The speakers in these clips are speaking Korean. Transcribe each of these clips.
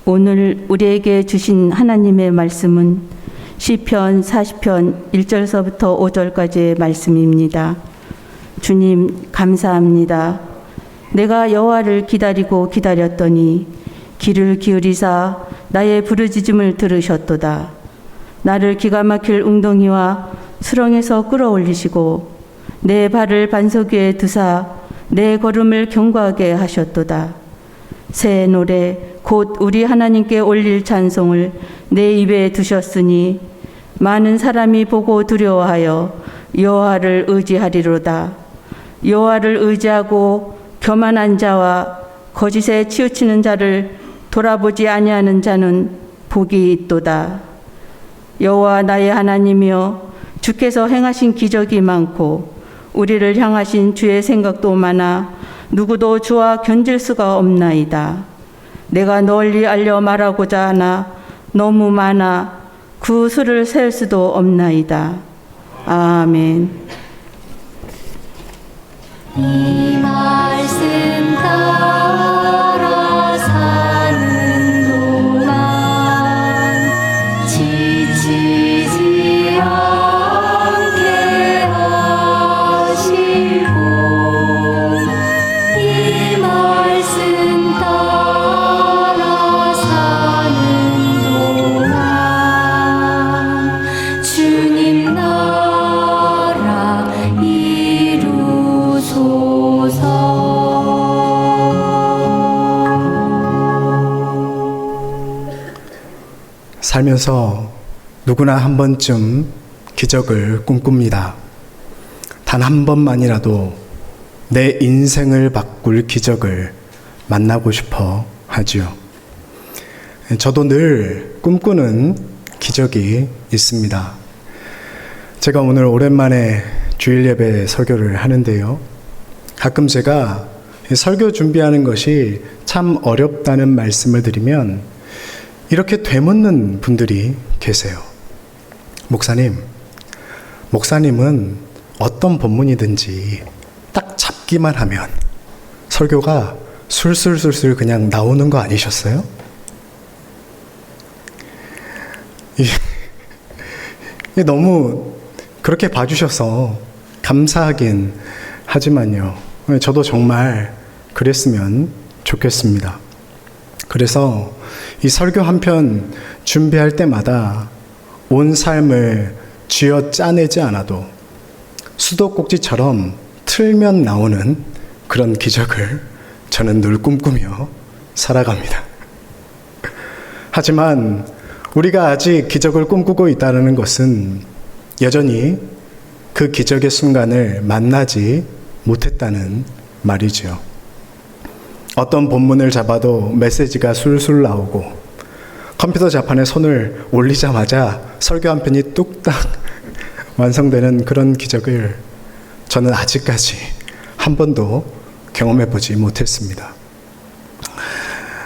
오늘 우리에게 주신 하나님의 말씀은 시편 40편 1절서부터 5절까지의 말씀입니다. 주님 감사합니다. 내가 여호와를 기다리고 기다렸더니 귀를 기울이사 나의 부르짖음을 들으셨도다. 나를 기가 막힐 웅덩이와 수렁에서 끌어올리시고 내 발을 반석 위에 두사 내 걸음을 견고하게 하셨도다. 새 노래 곧 우리 하나님께 올릴 찬송을 내 입에 두셨으니 많은 사람이 보고 두려워하여 여호와를 의지하리로다. 여호와를 의지하고 교만한 자와 거짓에 치우치는 자를 돌아보지 아니하는 자는 복이 있도다. 여호와 나의 하나님이여, 주께서 행하신 기적이 많고 우리를 향하신 주의 생각도 많아 누구도 주와 견질 수가 없나이다. 내가 널리 알려 말하고자 하나 너무 많아 그 수를 셀 수도 없나이다. 아멘. 이 말씀 따라 사는 동안 지치지 않게 하시고 이 말씀 따라 사는 동안 주님 나라 이루소서. 살면서 누구나 한 번쯤 기적을 꿈꿉니다. 단 한 번만이라도 내 인생을 바꿀 기적을 만나고 싶어 하지요. 저도 늘 꿈꾸는 기적이 있습니다. 제가 오늘 오랜만에 주일 예배 설교를 하는데요. 가끔 제가 설교 준비하는 것이 참 어렵다는 말씀을 드리면 이렇게 되묻는 분들이 계세요. 목사님은 어떤 본문이든지 딱 잡기만 하면 설교가 술술술술 그냥 나오는 거 아니셨어요? 너무 그렇게 봐주셔서 감사하긴 하지만요. 저도 정말 그랬으면 좋겠습니다. 그래서 이 설교 한 편 준비할 때마다 온 삶을 쥐어 짜내지 않아도 수도꼭지처럼 틀면 나오는 그런 기적을 저는 늘 꿈꾸며 살아갑니다. 하지만 우리가 아직 기적을 꿈꾸고 있다는 것은 여전히 그 기적의 순간을 만나지 못했다는 말이죠. 어떤 본문을 잡아도 메시지가 술술 나오고 컴퓨터 자판에 손을 올리자마자 설교 한 편이 뚝딱 완성되는 그런 기적을 저는 아직까지 한 번도 경험해보지 못했습니다.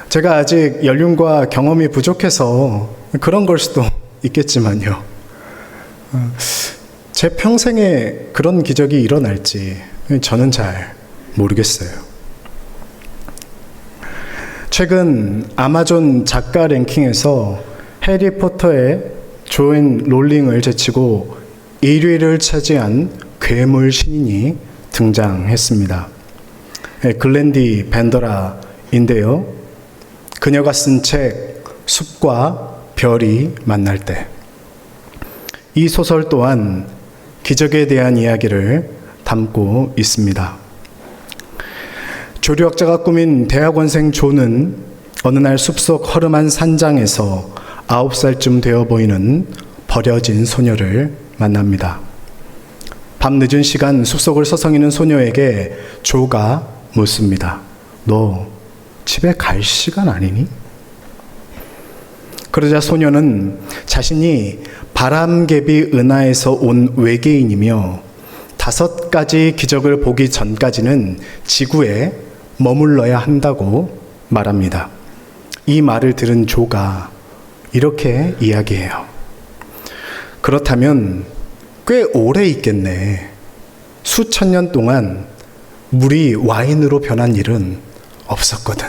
제가 아직 연륜과 경험이 부족해서 그런 걸 수도 있겠지만요. 제 평생에 그런 기적이 일어날지 저는 잘 모르겠어요. 최근 아마존 작가 랭킹에서 해리포터의 조앤 롤링을 제치고 1위를 차지한 괴물 신인이 등장했습니다. 글렌디 벤더라인데요. 그녀가 쓴 책 숲과 별이 만날 때, 이 소설 또한 기적에 대한 이야기를 담고 있습니다. 조류학자가 꾸민 대학원생 존은 어느 날 숲속 허름한 산장에서 9살쯤 되어 보이는 버려진 소녀를 만납니다. 밤 늦은 시간 숲속을 서성이는 소녀에게 조가 묻습니다. 너 집에 갈 시간 아니니? 그러자 소녀는 자신이 바람개비 은하에서 온 외계인이며 5가지 기적을 보기 전까지는 지구에 머물러야 한다고 말합니다. 이 말을 들은 조가 이렇게 이야기해요. 그렇다면 꽤 오래 있겠네. 수천 년 동안 물이 와인으로 변한 일은 없었거든.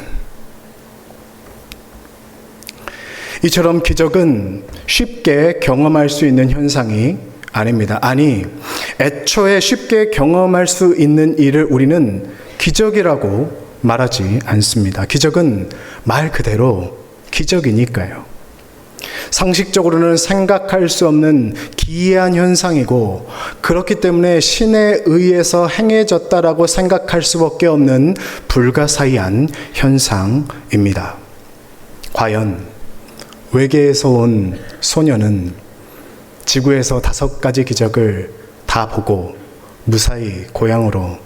이처럼 기적은 쉽게 경험할 수 있는 현상이 아닙니다. 아니, 애초에 쉽게 경험할 수 있는 일을 우리는 기적이라고 말하지 않습니다. 기적은 말 그대로 기적이니까요. 상식적으로는 생각할 수 없는 기이한 현상이고, 그렇기 때문에 신에 의해서 행해졌다라고 생각할 수밖에 없는 불가사의한 현상입니다. 과연 외계에서 온 소녀는 지구에서 5가지 기적을 다 보고 무사히 고향으로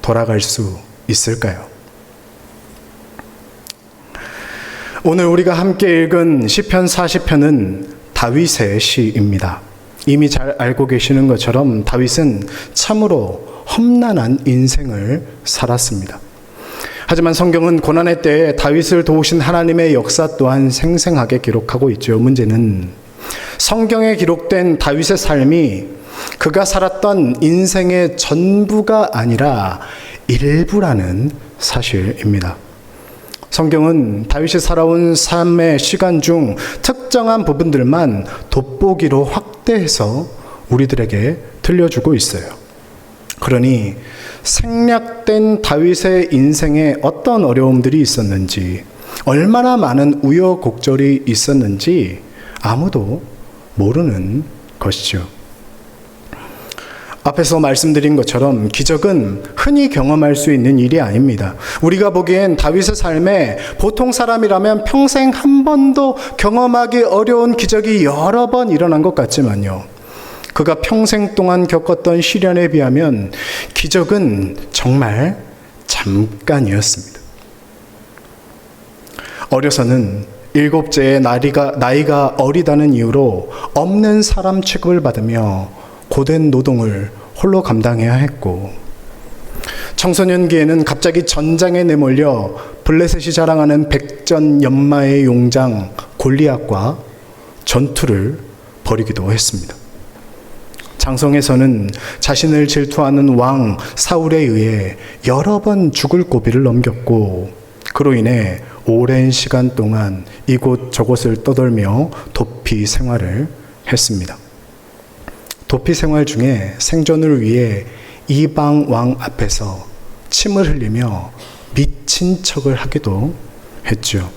돌아갈 수 있을까요? 오늘 우리가 함께 읽은 시편 40편은 다윗의 시입니다. 이미 잘 알고 계시는 것처럼 다윗은 참으로 험난한 인생을 살았습니다. 하지만 성경은 고난의 때에 다윗을 도우신 하나님의 역사 또한 생생하게 기록하고 있죠. 문제는 성경에 기록된 다윗의 삶이 그가 살았던 인생의 전부가 아니라 일부라는 사실입니다. 성경은 다윗이 살아온 삶의 시간 중 특정한 부분들만 돋보기로 확대해서 우리들에게 들려주고 있어요. 그러니 생략된 다윗의 인생에 어떤 어려움들이 있었는지, 얼마나 많은 우여곡절이 있었는지 아무도 모르는 것이죠. 앞에서 말씀드린 것처럼 기적은 흔히 경험할 수 있는 일이 아닙니다. 우리가 보기엔 다윗의 삶에 보통 사람이라면 평생 한 번도 경험하기 어려운 기적이 여러 번 일어난 것 같지만요, 그가 평생 동안 겪었던 시련에 비하면 기적은 정말 잠깐이었습니다. 어려서는 7째의 나이가 어리다는 이유로 없는 사람 취급을 받으며 고된 노동을 홀로 감당해야 했고, 청소년기에는 갑자기 전장에 내몰려 블레셋이 자랑하는 백전연마의 용장 골리앗과 전투를 벌이기도 했습니다. 장성에서는 자신을 질투하는 왕 사울에 의해 여러 번 죽을 고비를 넘겼고, 그로 인해 오랜 시간 동안 이곳 저곳을 떠돌며 도피 생활을 했습니다. 도피 생활 중에 생존을 위해 이방 왕 앞에서 침을 흘리며 미친 척을 하기도 했죠.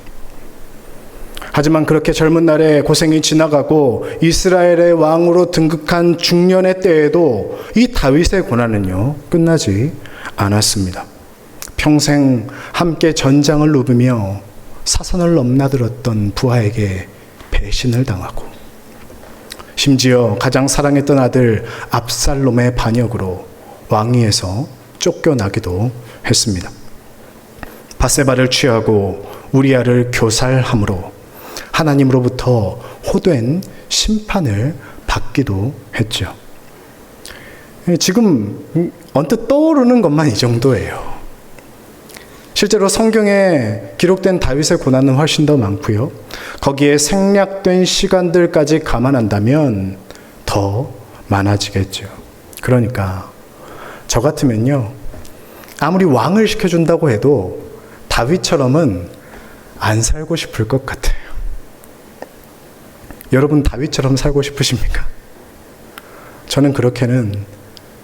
하지만 그렇게 젊은 날에 고생이 지나가고 이스라엘의 왕으로 등극한 중년의 때에도 이 다윗의 고난은요, 끝나지 않았습니다. 평생 함께 전장을 누비며 사선을 넘나들었던 부하에게 배신을 당하고, 심지어 가장 사랑했던 아들 압살롬의 반역으로 왕위에서 쫓겨나기도 했습니다. 밧세바를 취하고 우리아를 교살함으로 하나님으로부터 호된 심판을 받기도 했죠. 지금 언뜻 떠오르는 것만 이 정도예요. 실제로 성경에 기록된 다윗의 고난은 훨씬 더 많고요, 거기에 생략된 시간들까지 감안한다면 더 많아지겠죠. 그러니까 저 같으면요, 아무리 왕을 시켜준다고 해도 다윗처럼은 안 살고 싶을 것 같아요. 여러분 다윗처럼 살고 싶으십니까? 저는 그렇게는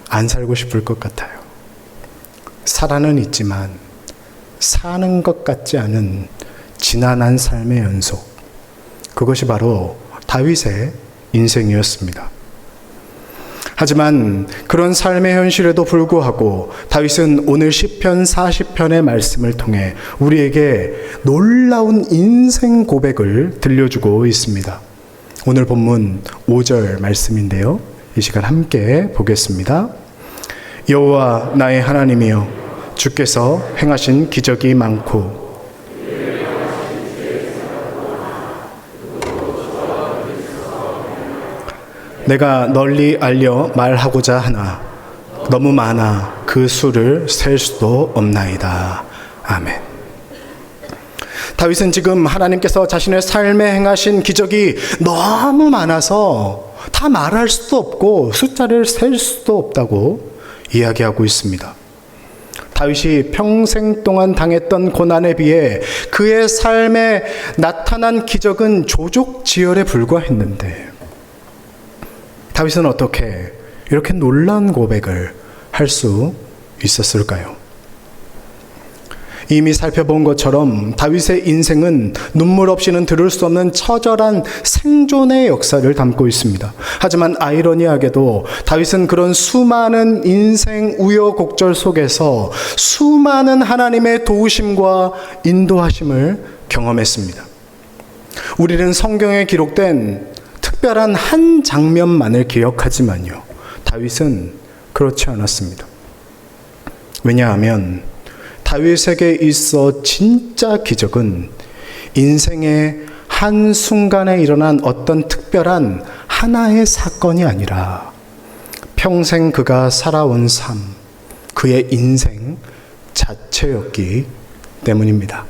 안 살고 싶을 것 같아요. 살아는 있지만 사는 것 같지 않은 지난한 삶의 연속, 그것이 바로 다윗의 인생이었습니다. 하지만 그런 삶의 현실에도 불구하고 다윗은 오늘 시편 40편의 말씀을 통해 우리에게 놀라운 인생 고백을 들려주고 있습니다. 오늘 본문 5절 말씀인데요, 이 시간 함께 보겠습니다. 여호와 나의 하나님이여, 주께서 행하신 기적이 많고 내가 널리 알려 말하고자 하나 너무 많아 그 수를 셀 수도 없나이다. 아멘. 다윗은 지금 하나님께서 자신의 삶에 행하신 기적이 너무 많아서 다 말할 수도 없고 숫자를 셀 수도 없다고 이야기하고 있습니다. 다윗이 평생 동안 당했던 고난에 비해 그의 삶에 나타난 기적은 조족지혈에 불과했는데 다윗은 어떻게 이렇게 놀라운 고백을 할 수 있었을까요? 이미 살펴본 것처럼 다윗의 인생은 눈물 없이는 들을 수 없는 처절한 생존의 역사를 담고 있습니다. 하지만 아이러니하게도 다윗은 그런 수많은 인생 우여곡절 속에서 수많은 하나님의 도우심과 인도하심을 경험했습니다. 우리는 성경에 기록된 특별한 한 장면만을 기억하지만요, 다윗은 그렇지 않았습니다. 왜냐하면 다윗에게 있어 진짜 기적은 인생의 한순간에 일어난 어떤 특별한 하나의 사건이 아니라 평생 그가 살아온 삶, 그의 인생 자체였기 때문입니다.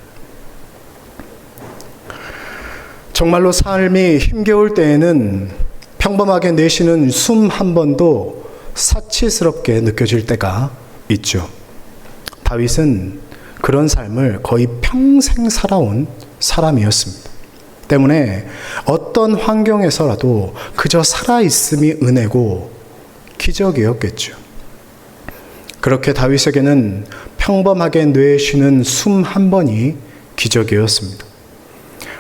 정말로 삶이 힘겨울 때에는 평범하게 내쉬는 숨 한 번도 사치스럽게 느껴질 때가 있죠. 다윗은 그런 삶을 거의 평생 살아온 사람이었습니다. 때문에 어떤 환경에서라도 그저 살아있음이 은혜고 기적이었겠죠. 그렇게 다윗에게는 평범하게 내쉬는 숨 한 번이 기적이었습니다.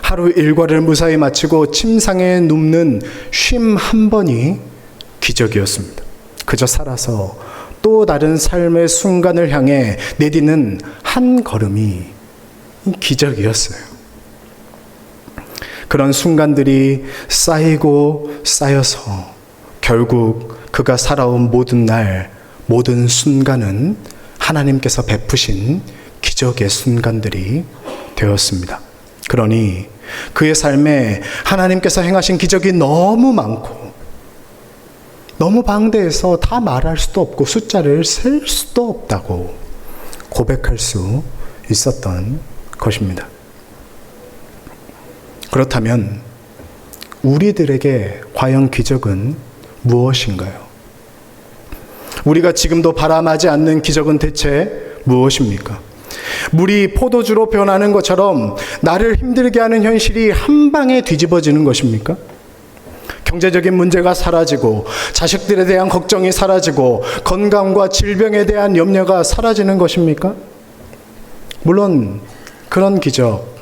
하루 일과를 무사히 마치고 침상에 눕는 쉼 한 번이 기적이었습니다. 그저 살아서 또 다른 삶의 순간을 향해 내디는 한 걸음이 기적이었어요. 그런 순간들이 쌓이고 쌓여서 결국 그가 살아온 모든 날, 모든 순간은 하나님께서 베푸신 기적의 순간들이 되었습니다. 그러니 그의 삶에 하나님께서 행하신 기적이 너무 많고 너무 방대해서 다 말할 수도 없고 숫자를 셀 수도 없다고 고백할 수 있었던 것입니다. 그렇다면 우리들에게 과연 기적은 무엇인가요? 우리가 지금도 바람하지 않는 기적은 대체 무엇입니까? 물이 포도주로 변하는 것처럼 나를 힘들게 하는 현실이 한 방에 뒤집어지는 것입니까? 경제적인 문제가 사라지고 자식들에 대한 걱정이 사라지고 건강과 질병에 대한 염려가 사라지는 것입니까? 물론 그런 기적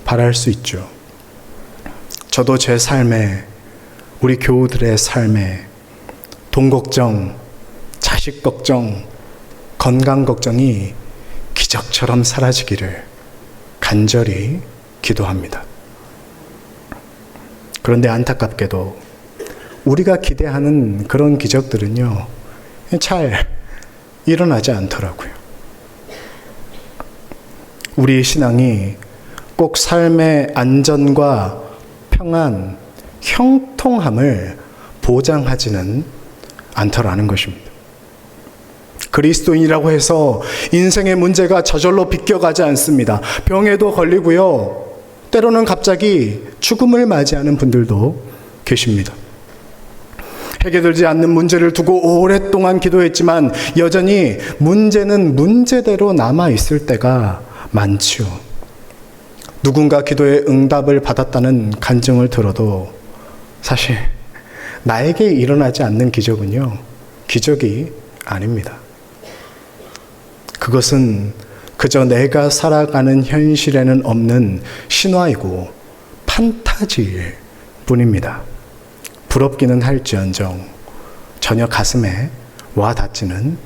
바랄 수 있죠. 저도 제 삶에, 우리 교우들의 삶에 돈 걱정, 자식 걱정, 건강 걱정이 기적처럼 사라지기를 간절히 기도합니다. 그런데 안타깝게도 우리가 기대하는 그런 기적들은요, 잘 일어나지 않더라고요. 우리의 신앙이 꼭 삶의 안전과 평안, 형통함을 보장하지는 않더라는 것입니다. 그리스도인이라고 해서 인생의 문제가 저절로 비껴가지 않습니다. 병에도 걸리고요. 때로는 갑자기 죽음을 맞이하는 분들도 계십니다. 해결되지 않는 문제를 두고 오랫동안 기도했지만 여전히 문제는 문제대로 남아있을 때가 많지요. 누군가 기도에 응답을 받았다는 간증을 들어도 사실 나에게 일어나지 않는 기적은요, 기적이 아닙니다. 그것은 그저 내가 살아가는 현실에는 없는 신화이고 판타지일 뿐입니다. 부럽기는 할지언정 전혀 가슴에 와 닿지는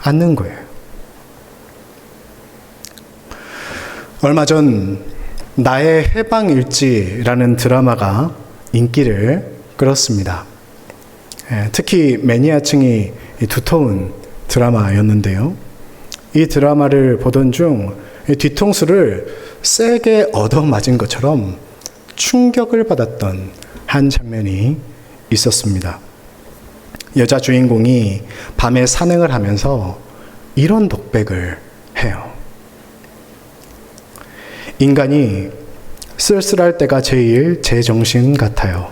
않는 거예요. 얼마 전 나의 해방일지라는 드라마가 인기를 끌었습니다. 특히 매니아층이 두터운 드라마였는데요. 이 드라마를 보던 중 뒤통수를 세게 얻어맞은 것처럼 충격을 받았던 한 장면이 있었습니다. 여자 주인공이 밤에 산행을 하면서 이런 독백을 해요. 인간이 쓸쓸할 때가 제일 제정신 같아요.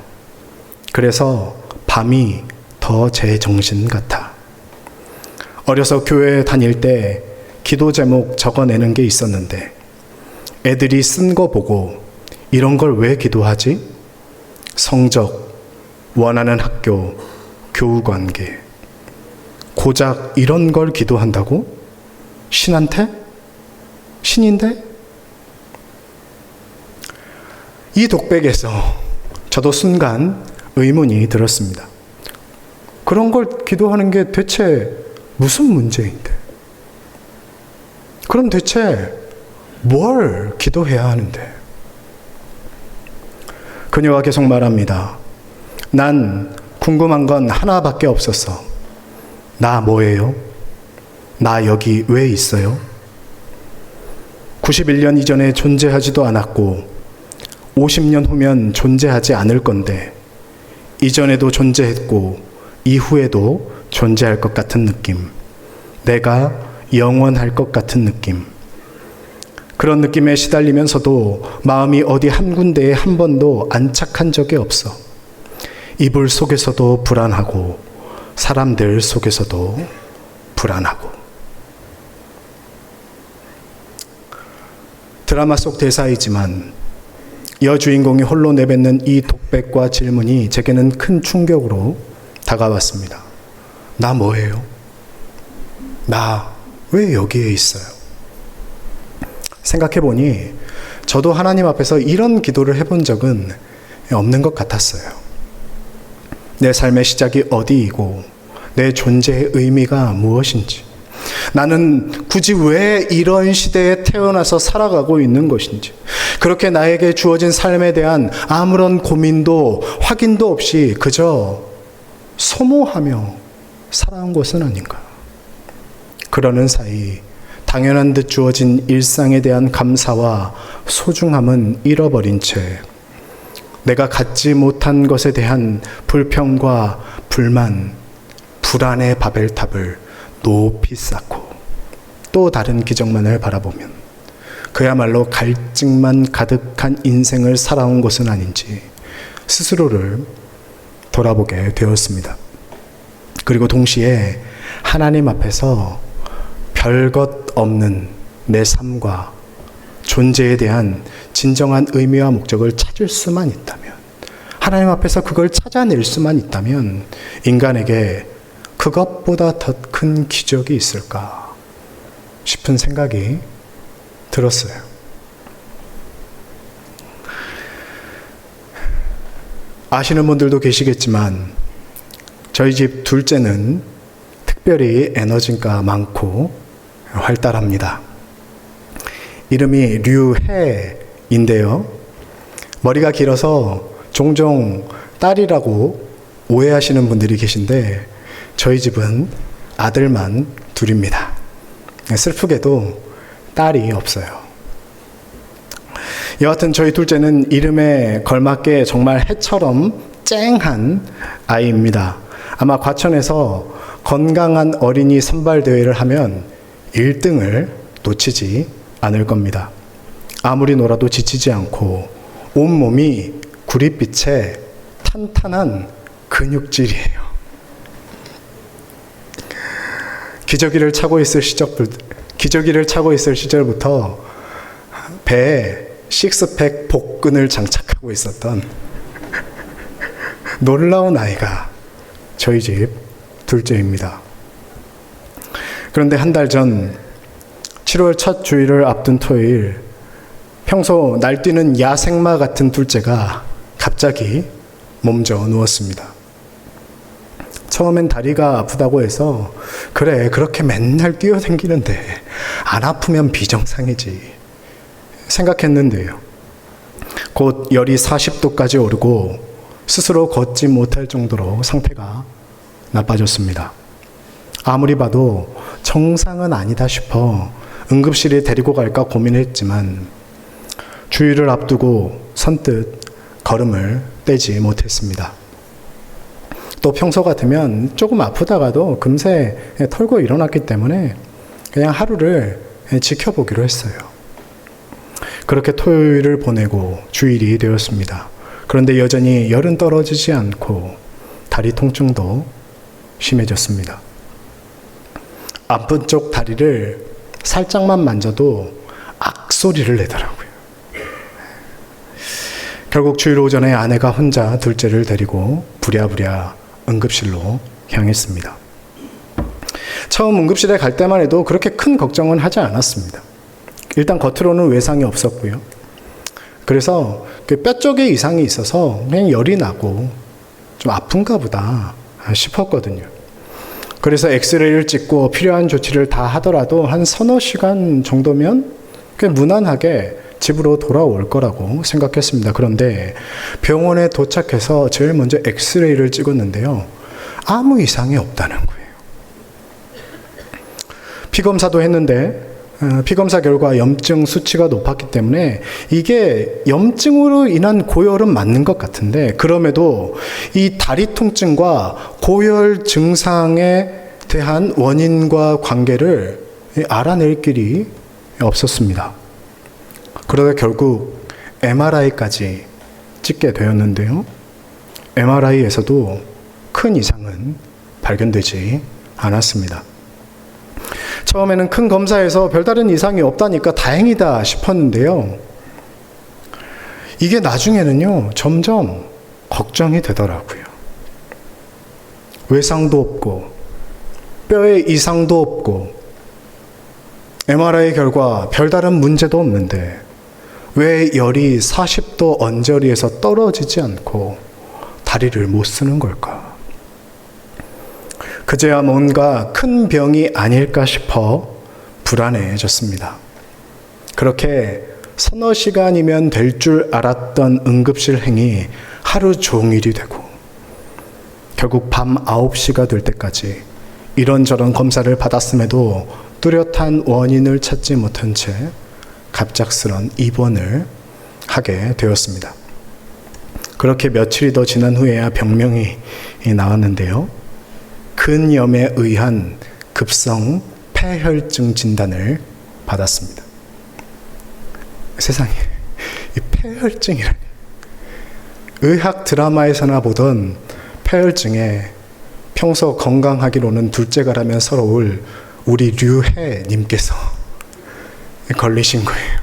그래서 밤이 더 제정신 같아. 어려서 교회 다닐 때 기도 제목 적어내는 게 있었는데 애들이 쓴 거 보고 이런 걸 왜 기도하지? 성적, 원하는 학교, 교우 관계. 고작 이런 걸 기도한다고? 신한테? 신인데? 이 독백에서 저도 순간 의문이 들었습니다. 그런 걸 기도하는 게 대체 무슨 문제인데? 그럼 대체 뭘 기도해야 하는데? 그녀가 계속 말합니다. 난 궁금한 건 하나밖에 없었어. 나 뭐예요? 나 여기 왜 있어요? 91년 이전에 존재하지도 않았고 50년 후면 존재하지 않을 건데 이전에도 존재했고 이후에도 존재할 것 같은 느낌. 내가 영원할 것 같은 느낌. 그런 느낌에 시달리면서도 마음이 어디 한 군데에 한 번도 안착한 적이 없어. 이불 속에서도 불안하고 사람들 속에서도 불안하고. 드라마 속 대사이지만 여주인공이 홀로 내뱉는 이 독백과 질문이 제게는 큰 충격으로 다가왔습니다. 나 뭐예요? 나 왜 여기에 있어요? 생각해보니 저도 하나님 앞에서 이런 기도를 해본 적은 없는 것 같았어요. 내 삶의 시작이 어디이고 내 존재의 의미가 무엇인지, 나는 굳이 왜 이런 시대에 태어나서 살아가고 있는 것인지, 그렇게 나에게 주어진 삶에 대한 아무런 고민도 확인도 없이 그저 소모하며 살아온 것은 아닌가. 그러는 사이 당연한 듯 주어진 일상에 대한 감사와 소중함은 잃어버린 채 내가 갖지 못한 것에 대한 불평과 불만, 불안의 바벨탑을 높이 쌓고 또 다른 기적만을 바라보면 그야말로 갈증만 가득한 인생을 살아온 것은 아닌지 스스로를 돌아보게 되었습니다. 그리고 동시에 하나님 앞에서 별것 없는 내 삶과 존재에 대한 진정한 의미와 목적을 찾을 수만 있다면, 하나님 앞에서 그걸 찾아낼 수만 있다면 인간에게 그것보다 더 큰 기적이 있을까 싶은 생각이 들었어요. 아시는 분들도 계시겠지만 저희 집 둘째는 특별히 에너지가 많고 활달합니다. 이름이 류혜인데요. 머리가 길어서 종종 딸이라고 오해하시는 분들이 계신데 저희 집은 아들만 둘입니다. 슬프게도 딸이 없어요. 여하튼 저희 둘째는 이름에 걸맞게 정말 해처럼 쨍한 아이입니다. 아마 과천에서 건강한 어린이 선발대회를 하면 1등을 놓치지 않을 겁니다. 아무리 놀아도 지치지 않고 온몸이 구릿빛에 탄탄한 근육질이에요. 기저귀를 차고 있을 시절부터 배에 식스팩 복근을 장착하고 있었던 놀라운 아이가 저희 집 둘째입니다. 그런데 한 달 전 7월 첫 주일을 앞둔 토요일, 평소 날뛰는 야생마 같은 둘째가 갑자기 몸져 누웠습니다. 처음엔 다리가 아프다고 해서 그래 그렇게 맨날 뛰어다니는데 안 아프면 비정상이지 생각했는데요. 곧 열이 40도까지 오르고 스스로 걷지 못할 정도로 상태가 나빠졌습니다. 아무리 봐도 정상은 아니다 싶어 응급실에 데리고 갈까 고민했지만 주일을 앞두고 선뜻 걸음을 떼지 못했습니다. 또 평소 같으면 조금 아프다가도 금세 털고 일어났기 때문에 그냥 하루를 지켜보기로 했어요. 그렇게 토요일을 보내고 주일이 되었습니다. 그런데 여전히 열은 떨어지지 않고 다리 통증도 심해졌습니다. 아픈 쪽 다리를 살짝만 만져도 악소리를 내더라고요. 결국 주일 오전에 아내가 혼자 둘째를 데리고 부랴부랴 응급실로 향했습니다. 처음 응급실에 갈 때만 해도 그렇게 큰 걱정은 하지 않았습니다. 일단 겉으로는 외상이 없었고요. 그래서 뼈 쪽에 이상이 있어서 그냥 열이 나고 좀 아픈가 보다 싶었거든요. 그래서 엑스레이를 찍고 필요한 조치를 다 하더라도 한 서너 시간 정도면 꽤 무난하게 집으로 돌아올 거라고 생각했습니다. 그런데 병원에 도착해서 제일 먼저 엑스레이를 찍었는데요. 아무 이상이 없다는 거예요. 피검사도 했는데 피검사 결과 염증 수치가 높았기 때문에 이게 염증으로 인한 고열은 맞는 것 같은데, 그럼에도 이 다리 통증과 고열 증상에 대한 원인과 관계를 알아낼 길이 없었습니다. 그러다 결국 MRI까지 찍게 되었는데요. MRI에서도 큰 이상은 발견되지 않았습니다. 처음에는 큰 검사에서 별다른 이상이 없다니까 다행이다 싶었는데요. 이게 나중에는요, 점점 걱정이 되더라고요. 외상도 없고, 뼈에 이상도 없고, MRI 결과 별다른 문제도 없는데, 왜 열이 40도 언저리에서 떨어지지 않고 다리를 못 쓰는 걸까? 그제야 뭔가 큰 병이 아닐까 싶어 불안해졌습니다. 그렇게 서너 시간이면 될 줄 알았던 응급실 행이 하루 종일이 되고, 결국 밤 9시가 될 때까지 이런저런 검사를 받았음에도 뚜렷한 원인을 찾지 못한 채 갑작스런 입원을 하게 되었습니다. 그렇게 며칠이 더 지난 후에야 병명이 나왔는데요. 근염에 의한 급성 폐혈증 진단을 받았습니다. 세상에, 이 폐혈증이라니. 의학 드라마에서나 보던 폐혈증에 평소 건강하기로는 둘째가라면 서러울 우리 류혜님께서 걸리신 거예요.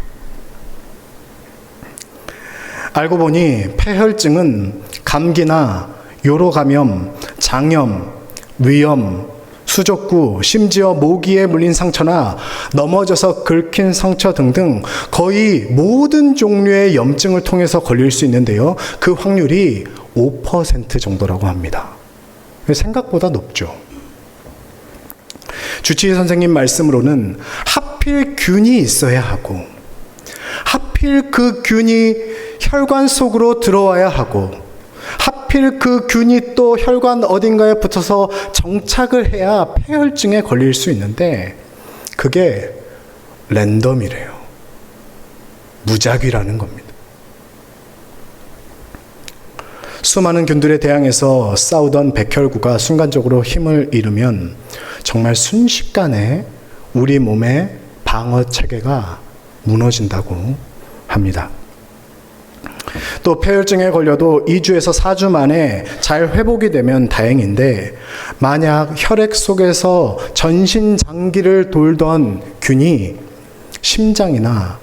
알고 보니 폐혈증은 감기나 요로감염, 장염, 위염, 수족구, 심지어 모기에 물린 상처나 넘어져서 긁힌 상처 등등 거의 모든 종류의 염증을 통해서 걸릴 수 있는데요. 그 확률이 5% 정도라고 합니다. 생각보다 높죠. 주치의 선생님 말씀으로는 하필 균이 있어야 하고, 하필 그 균이 혈관 속으로 들어와야 하고, 하필 그 균이 또 혈관 어딘가에 붙어서 정착을 해야 폐혈증에 걸릴 수 있는데, 그게 랜덤이래요. 무작위라는 겁니다. 수많은 균들에 대항해서 싸우던 백혈구가 순간적으로 힘을 잃으면 정말 순식간에 우리 몸의 방어 체계가 무너진다고 합니다. 또 폐혈증에 걸려도 2주에서 4주 만에 잘 회복이 되면 다행인데, 만약 혈액 속에서 전신 장기를 돌던 균이 심장이나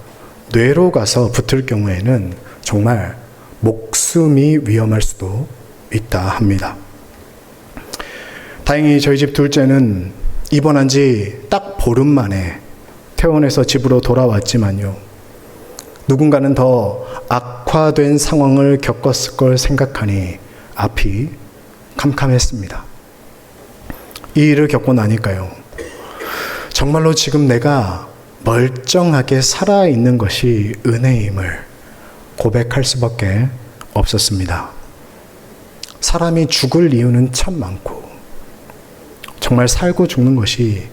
뇌로 가서 붙을 경우에는 정말 목숨이 위험할 수도 있다 합니다. 다행히 저희 집 둘째는 입원한 지 딱 보름 만에 퇴원해서 집으로 돌아왔지만요. 누군가는 더 악화된 상황을 겪었을 걸 생각하니 앞이 캄캄했습니다. 이 일을 겪고 나니까요. 정말로 지금 내가 멀쩡하게 살아있는 것이 은혜임을 고백할 수밖에 없었습니다. 사람이 죽을 이유는 참 많고, 정말 살고 죽는 것이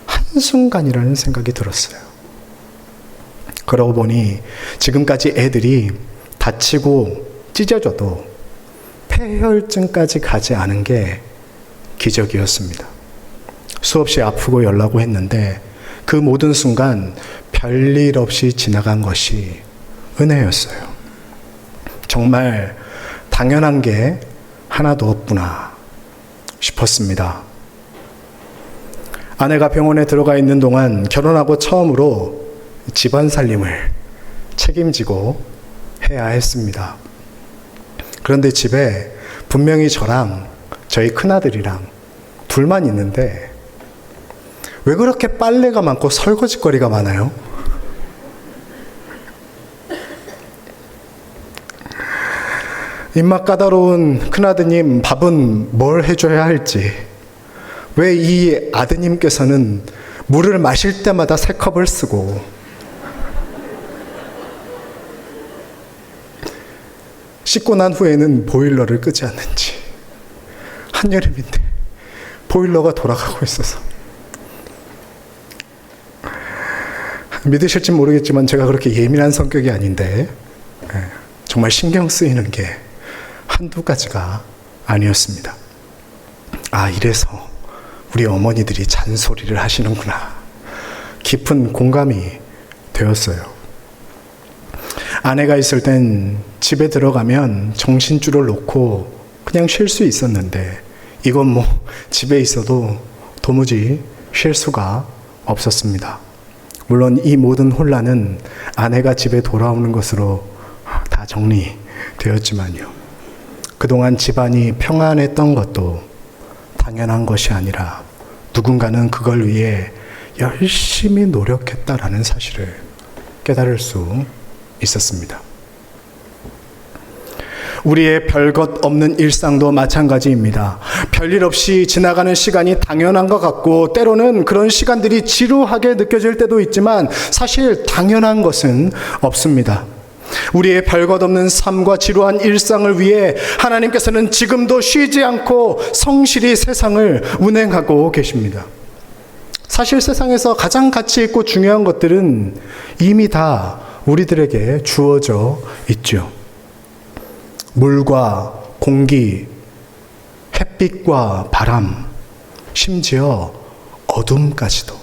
한순간이라는 생각이 들었어요. 그러고 보니 지금까지 애들이 다치고 찢어져도 폐혈증까지 가지 않은 게 기적이었습니다. 수없이 아프고 열나고 했는데 그 모든 순간 별일 없이 지나간 것이 은혜였어요. 정말 당연한 게 하나도 없구나 싶었습니다. 아내가 병원에 들어가 있는 동안 결혼하고 처음으로 집안 살림을 책임지고 해야 했습니다. 그런데 집에 분명히 저랑 저희 큰아들이랑 둘만 있는데 왜 그렇게 빨래가 많고 설거지거리가 많아요? 입맛 까다로운 큰아드님 밥은 뭘 해줘야 할지, 왜 이 아드님께서는 물을 마실 때마다 3컵을 쓰고 씻고 난 후에는 보일러를 끄지 않는지, 한여름인데 보일러가 돌아가고 있어서 믿으실지 모르겠지만 제가 그렇게 예민한 성격이 아닌데 정말 신경 쓰이는 게 한두 가지가 아니었습니다. 아, 이래서 우리 어머니들이 잔소리를 하시는구나. 깊은 공감이 되었어요. 아내가 있을 땐 집에 들어가면 정신줄을 놓고 그냥 쉴 수 있었는데 이건 뭐 집에 있어도 도무지 쉴 수가 없었습니다. 물론 이 모든 혼란은 아내가 집에 돌아오는 것으로 다 정리되었지만요. 그동안 집안이 평안했던 것도 당연한 것이 아니라 누군가는 그걸 위해 열심히 노력했다라는 사실을 깨달을 수 있었습니다. 우리의 별것 없는 일상도 마찬가지입니다. 별일 없이 지나가는 시간이 당연한 것 같고 때로는 그런 시간들이 지루하게 느껴질 때도 있지만 사실 당연한 것은 없습니다. 우리의 별것 없는 삶과 지루한 일상을 위해 하나님께서는 지금도 쉬지 않고 성실히 세상을 운행하고 계십니다. 사실 세상에서 가장 가치 있고 중요한 것들은 이미 다 우리들에게 주어져 있죠. 물과 공기, 햇빛과 바람, 심지어 어둠까지도.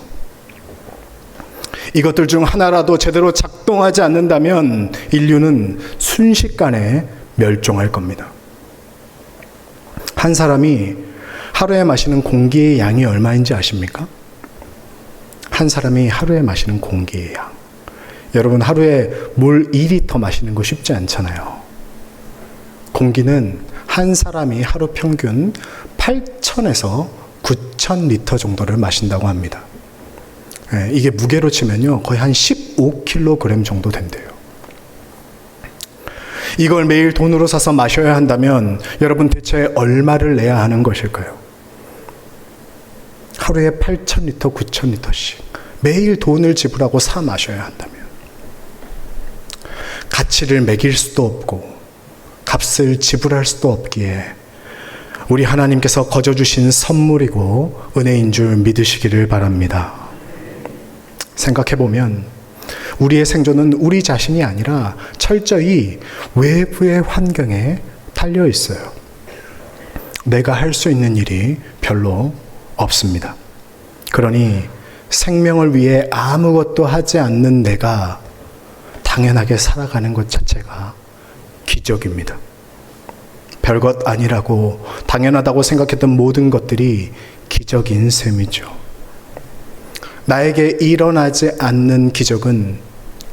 이것들 중 하나라도 제대로 작동하지 않는다면 인류는 순식간에 멸종할 겁니다. 한 사람이 하루에 마시는 공기의 양이 얼마인지 아십니까? 한 사람이 하루에 마시는 공기의 양. 여러분, 하루에 물 2리터 마시는 거 쉽지 않잖아요. 공기는 한 사람이 하루 평균 8,000에서 9,000리터 정도를 마신다고 합니다. 이게 무게로 치면요, 거의 한 15kg 정도 된대요. 이걸 매일 돈으로 사서 마셔야 한다면 여러분 대체 얼마를 내야 하는 것일까요? 하루에 8,000리터, 9,000리터씩 매일 돈을 지불하고 사 마셔야 한다면 가치를 매길 수도 없고 값을 지불할 수도 없기에 우리 하나님께서 거저 주신 선물이고 은혜인 줄 믿으시기를 바랍니다. 생각해보면 우리의 생존은 우리 자신이 아니라 철저히 외부의 환경에 달려 있어요. 내가 할 수 있는 일이 별로 없습니다. 그러니 생명을 위해 아무것도 하지 않는 내가 당연하게 살아가는 것 자체가 기적입니다. 별것 아니라고 당연하다고 생각했던 모든 것들이 기적인 셈이죠. 나에게 일어나지 않는 기적은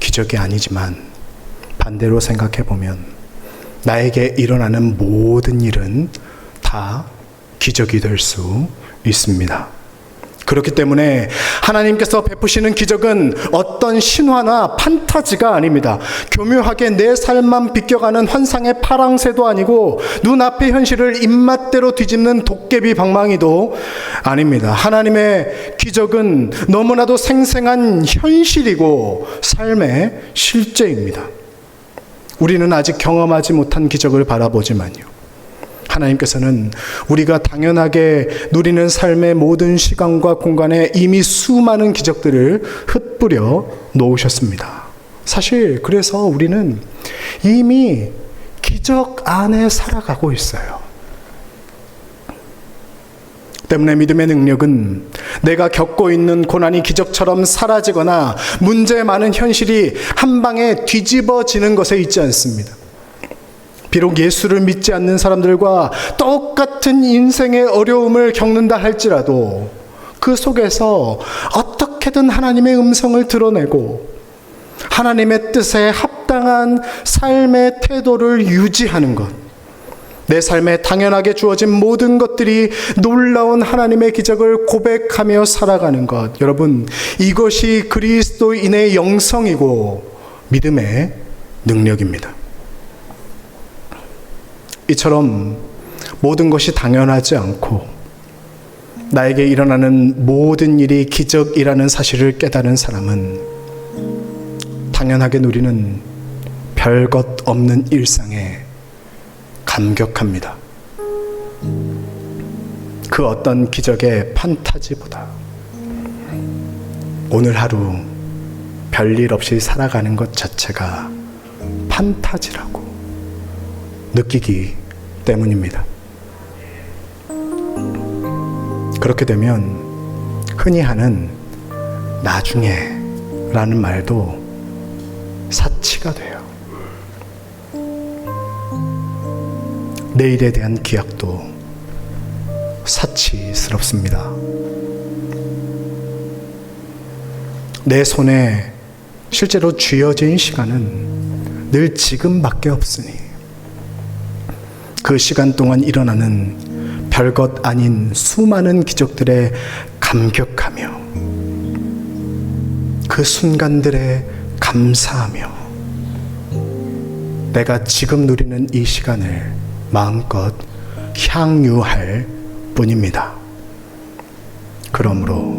기적이 아니지만 반대로 생각해보면 나에게 일어나는 모든 일은 다 기적이 될 수 있습니다. 그렇기 때문에 하나님께서 베푸시는 기적은 어떤 신화나 판타지가 아닙니다. 교묘하게 내 삶만 비껴가는 환상의 파랑새도 아니고 눈앞의 현실을 입맛대로 뒤집는 도깨비 방망이도 아닙니다. 하나님의 기적은 너무나도 생생한 현실이고 삶의 실제입니다. 우리는 아직 경험하지 못한 기적을 바라보지만요, 하나님께서는 우리가 당연하게 누리는 삶의 모든 시간과 공간에 이미 수많은 기적들을 흩뿌려 놓으셨습니다. 사실 그래서 우리는 이미 기적 안에 살아가고 있어요. 때문에 믿음의 능력은 내가 겪고 있는 고난이 기적처럼 사라지거나 문제 많은 현실이 한 방에 뒤집어지는 것에 있지 않습니다. 비록 예수를 믿지 않는 사람들과 똑같은 인생의 어려움을 겪는다 할지라도 그 속에서 어떻게든 하나님의 음성을 드러내고 하나님의 뜻에 합당한 삶의 태도를 유지하는 것, 내 삶에 당연하게 주어진 모든 것들이 놀라운 하나님의 기적을 고백하며 살아가는 것, 여러분, 이것이 그리스도인의 영성이고 믿음의 능력입니다. 이처럼 모든 것이 당연하지 않고 나에게 일어나는 모든 일이 기적이라는 사실을 깨달은 사람은 당연하게 누리는 별것 없는 일상에 감격합니다. 그 어떤 기적의 판타지보다 오늘 하루 별일 없이 살아가는 것 자체가 판타지라고 느끼기 때문입니다. 그렇게 되면 흔히 하는 나중에 라는 말도 사치가 돼요. 내일에 대한 기약도 사치스럽습니다. 내 손에 실제로 쥐어진 시간은 늘 지금밖에 없으니 그 시간 동안 일어나는 별것 아닌 수많은 기적들에 감격하며 그 순간들에 감사하며 내가 지금 누리는 이 시간을 마음껏 향유할 뿐입니다. 그러므로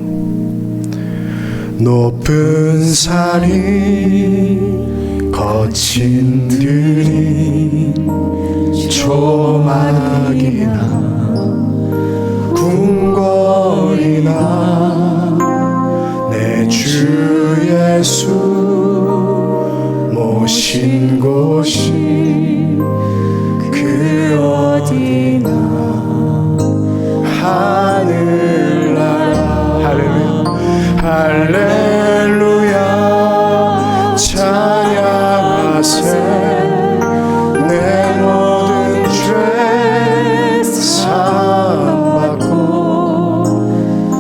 높은 산이 거친 들이 조막이나 궁궐이나 내 주 예수 모신 곳이 그 어디나 하늘나라 할렐루야 찬양하세 내 모든 죄 사함받고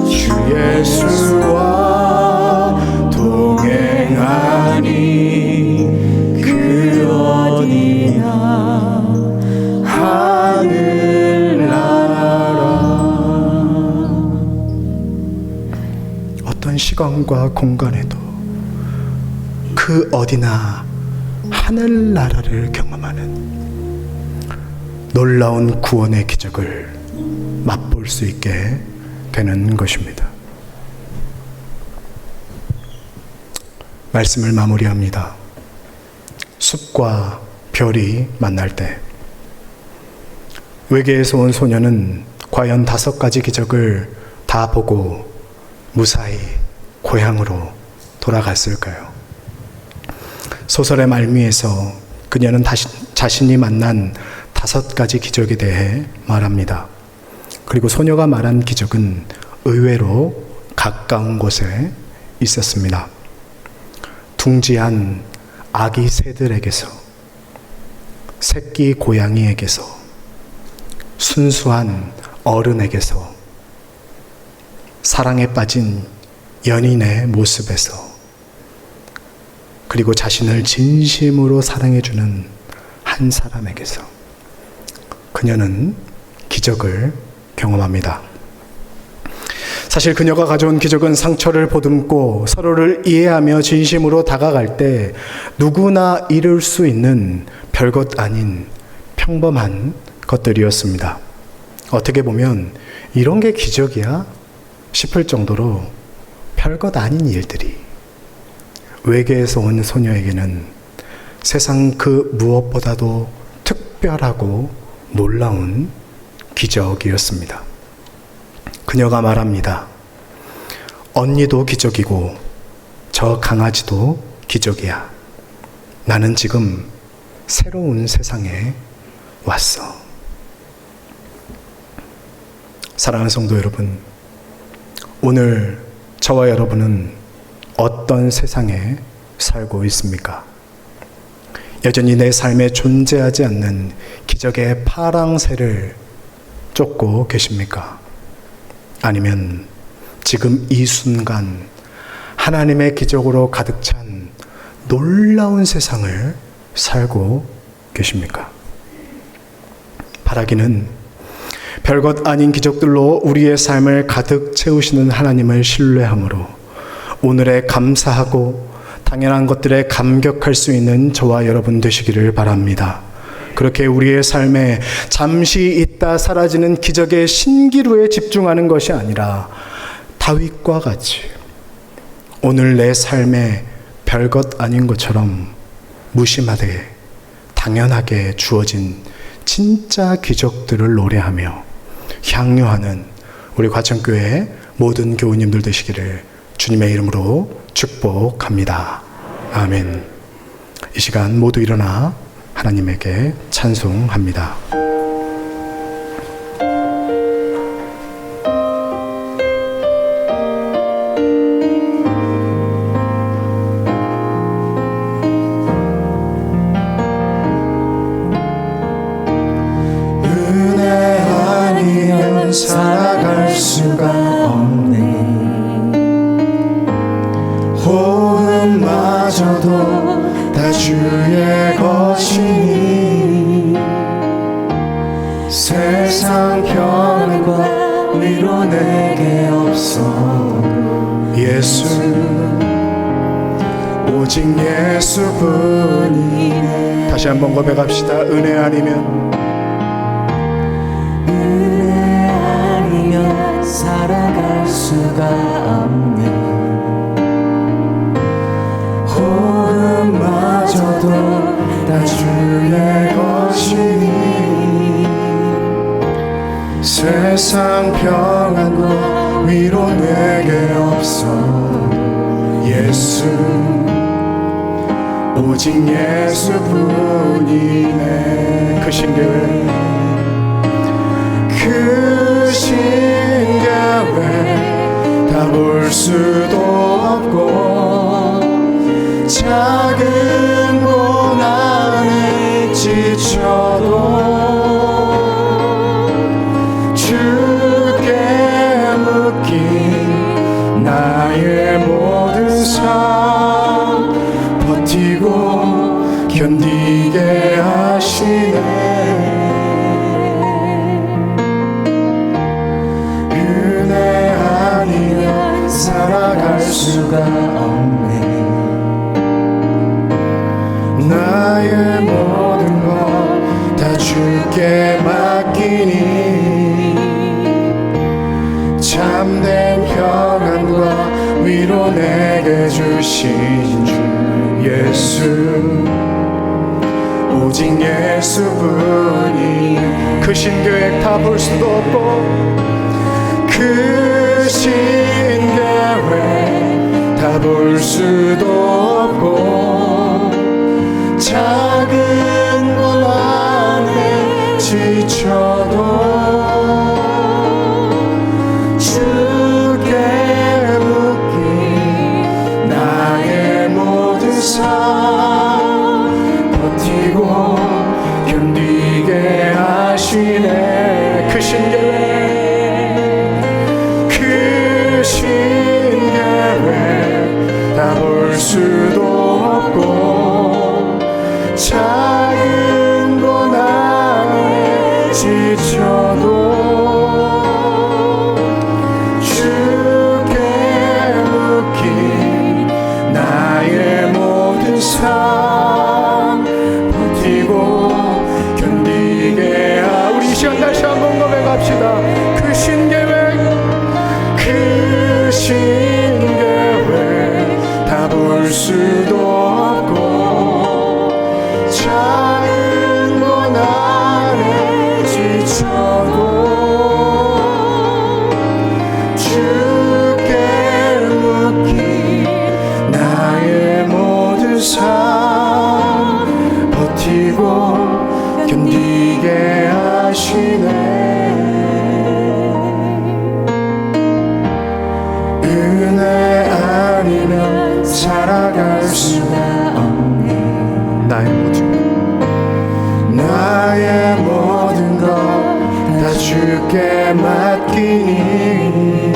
주 예수와 동행하니 그 어디나 어떤 시간과 공간에도 그 어디나 하늘나라를 경험하는 놀라운 구원의 기적을 맛볼 수 있게 되는 것입니다. 말씀을 마무리합니다. 숲과 별이 만날 때 외계에서 온 소녀는 과연 5가지 기적을 다 보고 무사히 고향으로 돌아갔을까요? 소설의 말미에서 그녀는 자신이 만난 5가지 기적에 대해 말합니다. 그리고 소녀가 말한 기적은 의외로 가까운 곳에 있었습니다. 둥지한 아기 새들에게서, 새끼 고양이에게서, 순수한 어른에게서, 사랑에 빠진 연인의 모습에서, 그리고 자신을 진심으로 사랑해주는 한 사람에게서 그녀는 기적을 경험합니다. 사실 그녀가 가져온 기적은 상처를 보듬고 서로를 이해하며 진심으로 다가갈 때 누구나 이룰 수 있는 별것 아닌 평범한 것들이었습니다. 어떻게 보면 이런 게 기적이야? 싶을 정도로 별것 아닌 일들이 외계에서 온 소녀에게는 세상 그 무엇보다도 특별하고 놀라운 기적이었습니다. 그녀가 말합니다. 언니도 기적이고 저 강아지도 기적이야. 나는 지금 새로운 세상에 왔어. 사랑하는 성도 여러분, 오늘 저와 여러분은 어떤 세상에 살고 있습니까? 여전히 내 삶에 존재하지 않는 기적의 파랑새를 쫓고 계십니까? 아니면 지금 이 순간 하나님의 기적으로 가득 찬 놀라운 세상을 살고 계십니까? 바라기는 별것 아닌 기적들로 우리의 삶을 가득 채우시는 하나님을 신뢰함으로 오늘에 감사하고 당연한 것들에 감격할 수 있는 저와 여러분 되시기를 바랍니다. 그렇게 우리의 삶에 잠시 있다 사라지는 기적의 신기루에 집중하는 것이 아니라 다윗과 같이 오늘 내 삶에 별것 아닌 것처럼 무심하게 당연하게 주어진 진짜 기적들을 노래하며 향유하는 우리 과천교회 모든 교우님들 되시기를 주님의 이름으로 축복합니다. 아멘. 이 시간 모두 일어나 하나님에게 찬송합니다. 은혜 아니면 살아갈 수가 없네. 호흡마저도 다 주의 것이니 세상 평안과 위로 내게 없어. 예수 오직 예수뿐이네. 다시 한번 고백합시다. 은혜 아니면 살아갈 수가 없네. 호흡마저도 다 주의 것이니 세상 평안과 위로 내게 없어. 예수 오직 예수뿐이네. 그 신계획 그 신계획 다 볼 수도 없고 작은 고난에 지쳐도 주께 묶인 나의 모든 삶 버티고 견디게 하시네. 은혜 아니면 살아갈 수가 없네. 나의 모든 것 다 주께 맡기니 참된 평안과 위로 내게 주신 주 예수 오직 예수뿐이. 그 신계획 다 볼 수도 없고 그 신계획 다 볼 수도 없고 작은 고난에 지쳐도 주께 묶인 나의 모든 삶 버티고 견디게 하시네. 그 신계획 그 신계획 다 볼 수도 없고 작은 고난에 지쳐도 주께 묶인 나의 모든 삶 버티고 견디게 우리 이 시간 다시 한번 고백합시다. 그 신계획 그 신계획 다 볼 수도 없고 작은 고난에 지쳐도 주께 묶인 나의 모든 삶 버티고 견디게 하시네. 은혜 아니면 살아갈 수가 없네. 나의 모든 것 다 주께 맡기니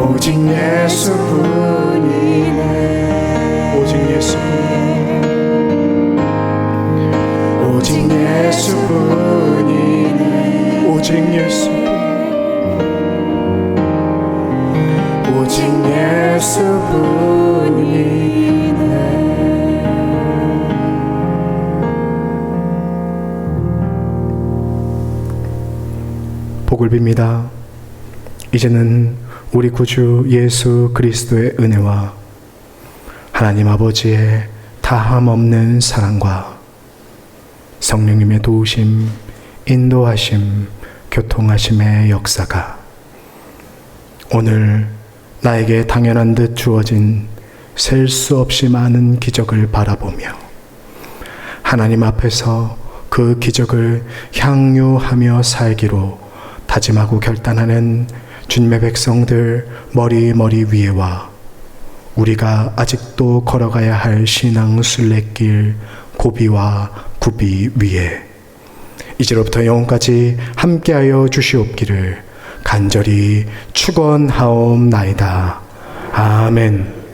오직 예수뿐이네. 오직 예수뿐이네. 오직 예수뿐이네. 오직 예수뿐이네. 오직 예수뿐이네. 복을 빕니다. 이제는 우리 구주 예수 그리스도의 은혜와 하나님 아버지의 다함 없는 사랑과 성령님의 도우심, 인도하심, 교통하심의 역사가 오늘 나에게 당연한 듯 주어진 셀 수 없이 많은 기적을 바라보며 하나님 앞에서 그 기적을 향유하며 살기로 다짐하고 결단하는 주님의 백성들 머리 위에와 우리가 아직도 걸어가야 할 신앙 순례길 고비와 구비 위에 이제로부터 영원까지 함께하여 주시옵기를 간절히 축원하옵나이다. 아멘.